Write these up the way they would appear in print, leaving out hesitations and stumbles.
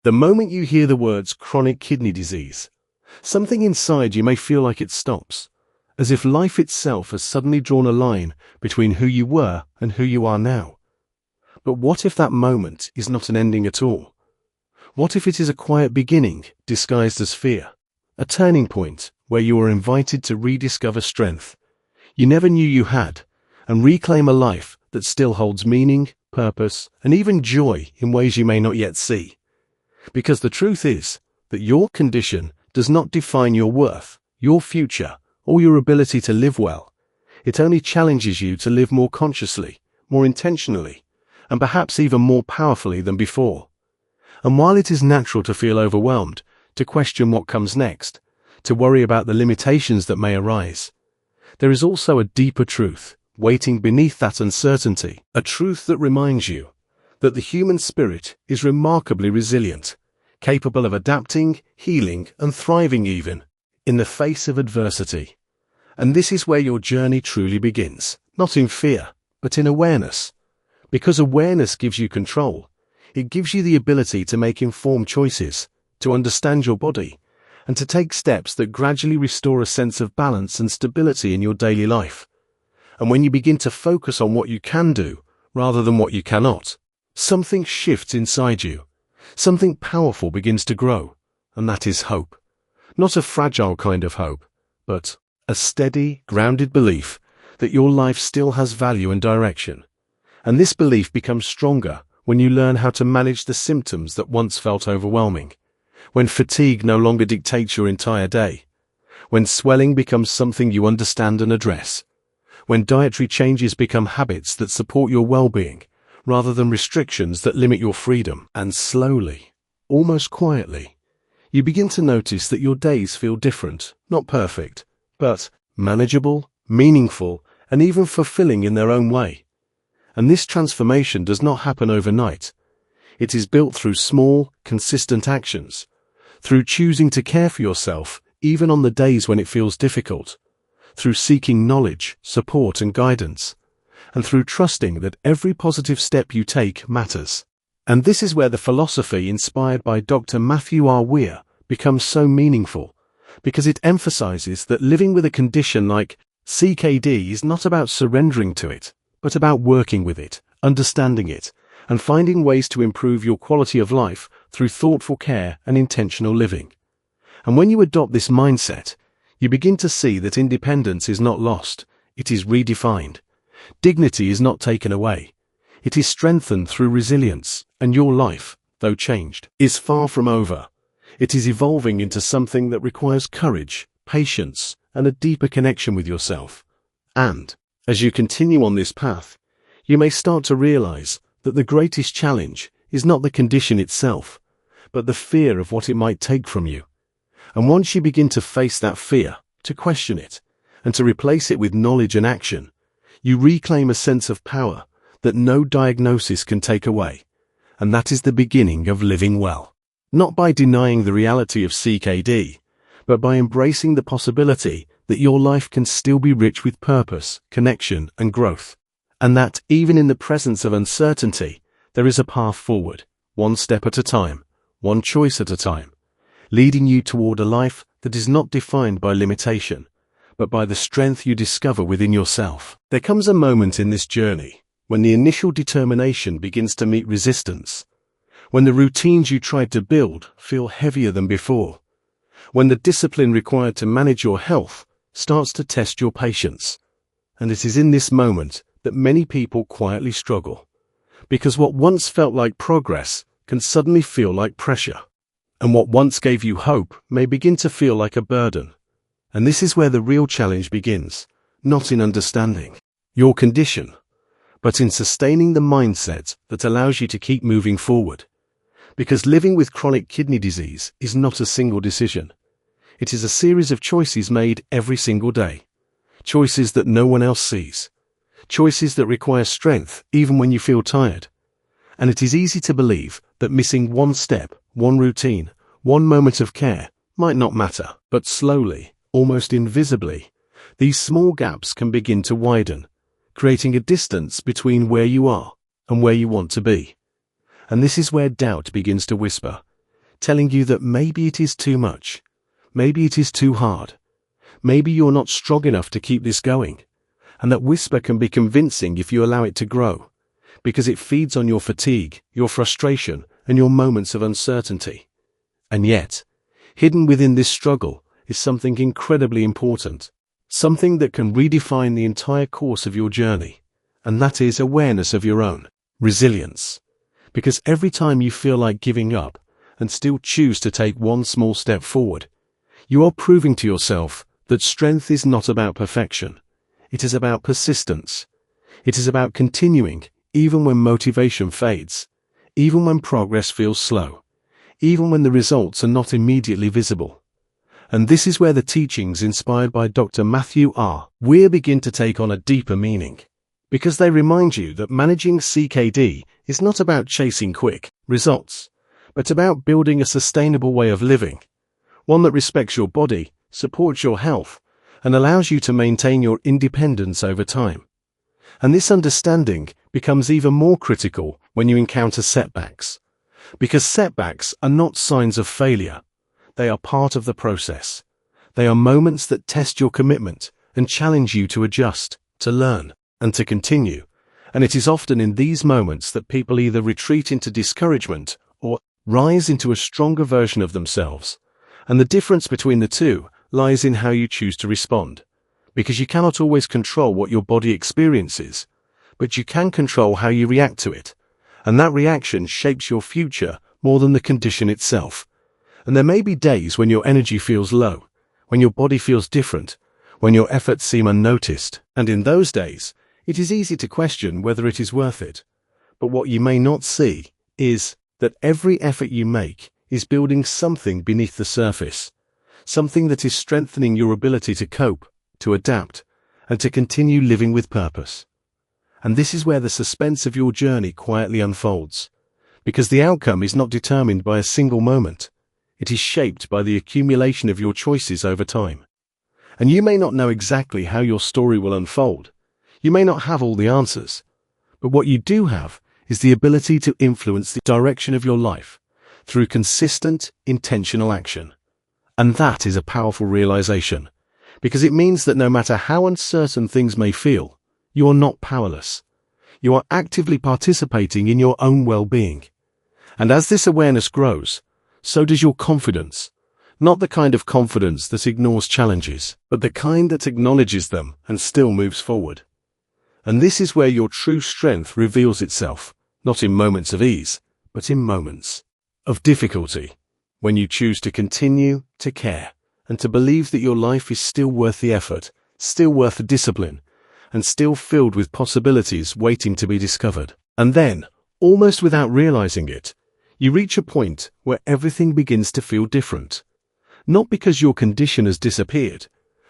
The moment you hear the words chronic kidney disease, something inside you may feel like it stops, as if life itself has suddenly drawn a line between who you were and who you are now. But what if that moment is not an ending at all? What if it is a quiet beginning disguised as fear? A turning point where you are invited to rediscover strength you never knew you had, and reclaim a life that still holds meaning, purpose, and even joy in ways you may not yet see. Because the truth is that your condition does not define your worth, your future, or your ability to live well. It only challenges you to live more consciously, more intentionally, and perhaps even more powerfully than before. And while it is natural to feel overwhelmed, to question what comes next, to worry about the limitations that may arise, there is also a deeper truth waiting beneath that uncertainty, a truth that reminds you that the human spirit is remarkably resilient, capable of adapting, healing, and thriving even in the face of adversity. And this is where your journey truly begins, not in fear, but in awareness. Because awareness gives you control. It gives you the ability to make informed choices, to understand your body, and to take steps that gradually restore a sense of balance and stability in your daily life. And when you begin to focus on what you can do, rather than what you cannot, something shifts inside you. Something powerful begins to grow, and that is hope. Not a fragile kind of hope, but a steady, grounded belief that your life still has value and direction. And this belief becomes stronger when you learn how to manage the symptoms that once felt overwhelming. When fatigue no longer dictates your entire day, when swelling becomes something you understand and address, when dietary changes become habits that support your well-being, rather than restrictions that limit your freedom. And slowly, almost quietly, you begin to notice that your days feel different, not perfect, but manageable, meaningful, and even fulfilling in their own way. And this transformation does not happen overnight. It is built through small, consistent actions, through choosing to care for yourself even on the days when it feels difficult, through seeking knowledge, support, and guidance, and through trusting that every positive step you take matters. And this is where the philosophy inspired by Dr. Mathew R. Weir becomes so meaningful, because it emphasizes that living with a condition like CKD is not about surrendering to it, but about working with it, understanding it, and finding ways to improve your quality of life through thoughtful care and intentional living. And when you adopt this mindset, you begin to see that independence is not lost, it is redefined. Dignity is not taken away. It is strengthened through resilience, and your life, though changed, is far from over. It is evolving into something that requires courage, patience, and a deeper connection with yourself. And, as you continue on this path, you may start to realize that the greatest challenge is not the condition itself, but the fear of what it might take from you. And once you begin to face that fear, to question it, and to replace it with knowledge and action, you reclaim a sense of power that no diagnosis can take away. And that is the beginning of living well. Not by denying the reality of CKD, but by embracing the possibility that your life can still be rich with purpose, connection, and growth. And that, even in the presence of uncertainty, there is a path forward, one step at a time, one choice at a time, leading you toward a life that is not defined by limitation, but by the strength you discover within yourself. There comes a moment in this journey when the initial determination begins to meet resistance, when the routines you tried to build feel heavier than before, when the discipline required to manage your health starts to test your patience. And it is in this moment that many people quietly struggle, because what once felt like progress can suddenly feel like pressure, and what once gave you hope may begin to feel like a burden. And this is where the real challenge begins, not in understanding your condition, but in sustaining the mindset that allows you to keep moving forward. Because living with chronic kidney disease is not a single decision. It is a series of choices made every single day. Choices that no one else sees. Choices that require strength even when you feel tired. And it is easy to believe that missing one step, one routine, one moment of care might not matter. But slowly, almost invisibly, these small gaps can begin to widen, creating a distance between where you are and where you want to be. And this is where doubt begins to whisper. telling you that maybe it is too much, maybe it is too hard, maybe you're not strong enough to keep this going. And that whisper can be convincing if you allow it to grow, because it feeds on your fatigue, your frustration, and your moments of uncertainty. And yet, hidden within this struggle is something incredibly important, something that can redefine the entire course of your journey, and that is awareness of your own resilience. Because every time you feel like giving up and still choose to take one small step forward, you are proving to yourself that strength is not about perfection. It is about persistence. It is about continuing even when motivation fades, even when progress feels slow, even when the results are not immediately visible. And this is where the teachings inspired by Dr. Mathew R. Weir begin to take on a deeper meaning, because they remind you that managing CKD is not about chasing quick results, but about building a sustainable way of living, one that respects your body, supports your health, and allows you to maintain your independence over time. And this understanding becomes even more critical when you encounter setbacks, because setbacks are not signs of failure. They are part of the process. They are moments that test your commitment and challenge you to adjust, to learn, and to continue. And it is often in these moments that people either retreat into discouragement or rise into a stronger version of themselves. And the difference between the two lies in how you choose to respond, because you cannot always control what your body experiences, but you can control how you react to it, and that reaction shapes your future more than the condition itself. And there may be days when your energy feels low, when your body feels different, when your efforts seem unnoticed, and in those days, it is easy to question whether it is worth it. But what you may not see is that every effort you make is building something beneath the surface, something that is strengthening your ability to cope, to adapt, and to continue living with purpose. And this is where the suspense of your journey quietly unfolds, because the outcome is not determined by a single moment. It is shaped by the accumulation of your choices over time. And you may not know exactly how your story will unfold. You may not have all the answers. But what you do have is the ability to influence the direction of your life through consistent, intentional action. And that is a powerful realization, because it means that no matter how uncertain things may feel, you are not powerless. You are actively participating in your own well-being. And as this awareness grows, so does your confidence. Not the kind of confidence that ignores challenges, but the kind that acknowledges them and still moves forward. And this is where your true strength reveals itself, not in moments of ease, but in moments of difficulty, when you choose to continue, to care, and to believe that your life is still worth the effort, still worth the discipline, and still filled with possibilities waiting to be discovered. And then, almost without realizing it, you reach a point where everything begins to feel different. Not because your condition has disappeared,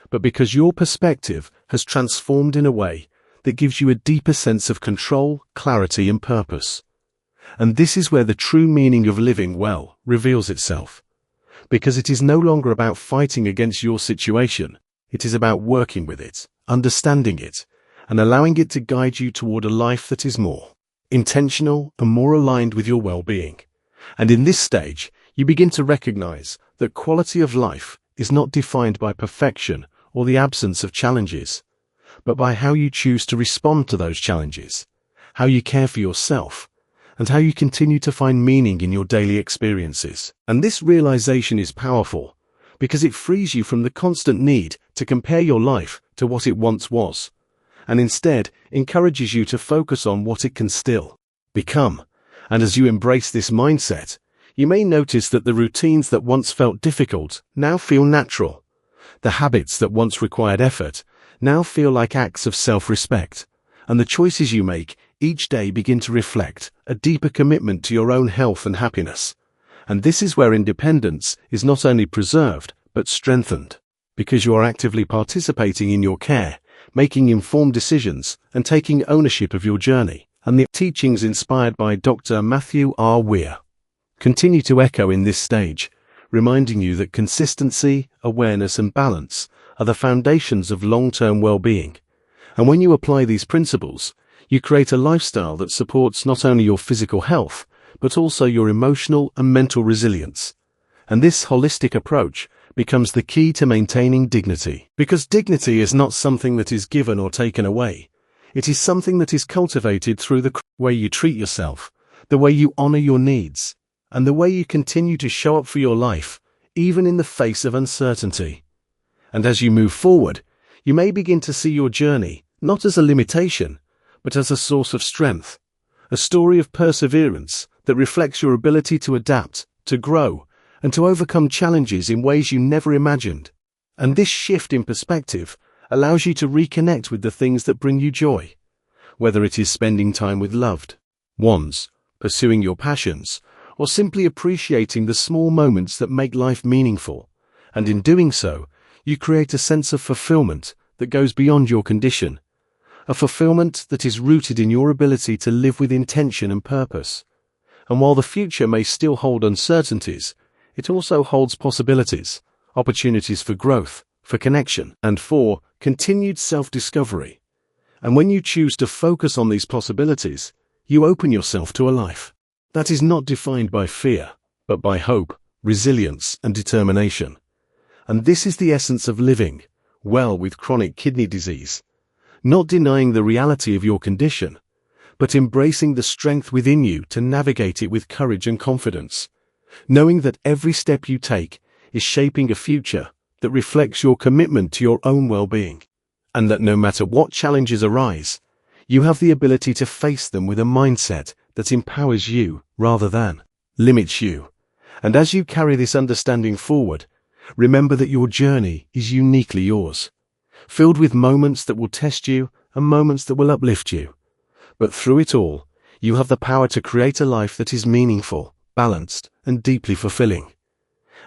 but because your perspective has transformed in a way that gives you a deeper sense of control, clarity, and purpose. And this is where the true meaning of living well reveals itself. Because it is no longer about fighting against your situation, it is about working with it, understanding it, and allowing it to guide you toward a life that is more intentional and more aligned with your well-being. And in this stage, you begin to recognize that quality of life is not defined by perfection or the absence of challenges, but by how you choose to respond to those challenges, how you care for yourself, and how you continue to find meaning in your daily experiences. And this realization is powerful, because it frees you from the constant need to compare your life to what it once was, and instead encourages you to focus on what it can still become. And as you embrace this mindset, you may notice that the routines that once felt difficult now feel natural. The habits that once required effort now feel like acts of self-respect, and the choices you make each day begin to reflect a deeper commitment to your own health and happiness. And this is where independence is not only preserved, but strengthened, because you are actively participating in your care, making informed decisions, and taking ownership of your journey. And the teachings inspired by Dr. Mathew R. Weir continue to echo in this stage, reminding you that consistency, awareness, and balance are the foundations of long-term well-being. And when you apply these principles, you create a lifestyle that supports not only your physical health, but also your emotional and mental resilience. And this holistic approach becomes the key to maintaining dignity. Because dignity is not something that is given or taken away. It is something that is cultivated through the way you treat yourself, the way you honor your needs, and the way you continue to show up for your life, even in the face of uncertainty. And as you move forward, you may begin to see your journey not as a limitation, but as a source of strength, a story of perseverance that reflects your ability to adapt, to grow, and to overcome challenges in ways you never imagined. And this shift in perspective allows you to reconnect with the things that bring you joy, whether it is spending time with loved ones, pursuing your passions, or simply appreciating the small moments that make life meaningful. And in doing so, you create a sense of fulfillment that goes beyond your condition, a fulfillment that is rooted in your ability to live with intention and purpose. And while the future may still hold uncertainties, it also holds possibilities, opportunities for growth, for connection, and for continued self-discovery. And when you choose to focus on these possibilities, you open yourself to a life that is not defined by fear, but by hope, resilience, and determination. And this is the essence of living well with chronic kidney disease, not denying the reality of your condition, but embracing the strength within you to navigate it with courage and confidence, knowing that every step you take is shaping a future that reflects your commitment to your own well-being, and that no matter what challenges arise, you have the ability to face them with a mindset that empowers you rather than limits you. And as you carry this understanding forward, remember that your journey is uniquely yours, filled with moments that will test you and moments that will uplift you. But through it all, you have the power to create a life that is meaningful, balanced, and deeply fulfilling.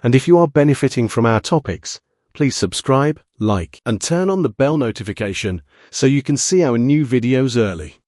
And if you are benefiting from our topics, please subscribe, like, and turn on the bell notification so you can see our new videos early.